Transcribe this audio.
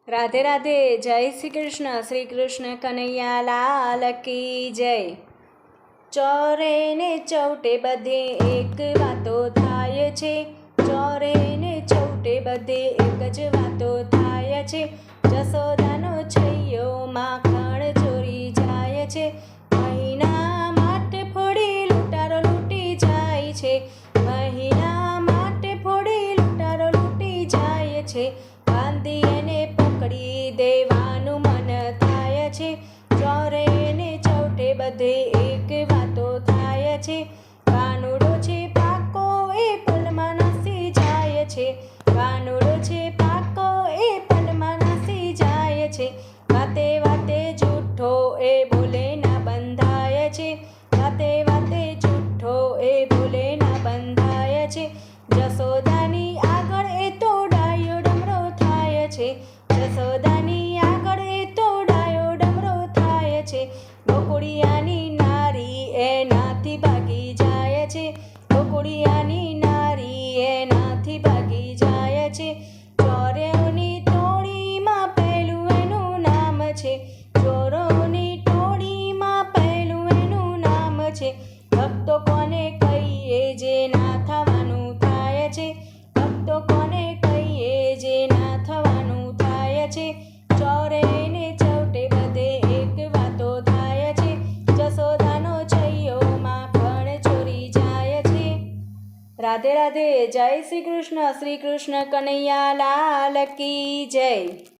राधे राधे। जय श्री कृष्ण कन्हैया लाल की जय। ચોરે ને ચૌટે બધે એક વાતો થાય છે, ચોરે ને ચૌટે બધે એક જ વાતો થાય છે। જશોદાનો છૈયો માખણ ચોરી જાય છે, મહિના માટે ફોડી લૂંટારો લૂંટી જાય છે, મહિના માટે ફોડી લૂંટારો લૂંટી જાય છે। બાંધી એને પકડી દેવાનું મન થાય છે, ચોરે ને ચૌટે બધે એક વાતો થાય છે। કાનુડો છે પાકો એ પલમાં નાસી જાય છે, કાનુડો છે પાકો એ પલમાં નાસી જાય છે। વાતે વાતે જૂઠો એ બોલે ના બંધાય છે, વાતે વાતે જૂઠો એ બોલે ના બંધાય છે। જશોદાની આગળ એ તો ડાયો ડમરો થાય છે, જશોદાની આગળ એ તો ડાયો ડમરો થાય છે। ગોકુળિયાની નારી એનાથી ભાગી જાય છે, ગોકુળિયાની નારી એનાથી ભાગી જાય છે। ચોરોની ટોળીમાં પહેલું એનું નામ છે, ચોરોની ટોળીમાં પહેલું એનું નામ છે। ભક્તો કોને કહીએ જે ના થવાનું થાય છે, ભક્તો કોને કહીએ જે ના થવાનું થાય છે। ચોરે ને ચૌટે બધે એક વાતો થાય છે, જશોદાનો છૈયો માખણ ચોરી જાય છે। રાધે રાધે। જય શ્રી કૃષ્ણ કન્હૈયા લાલ કી જય।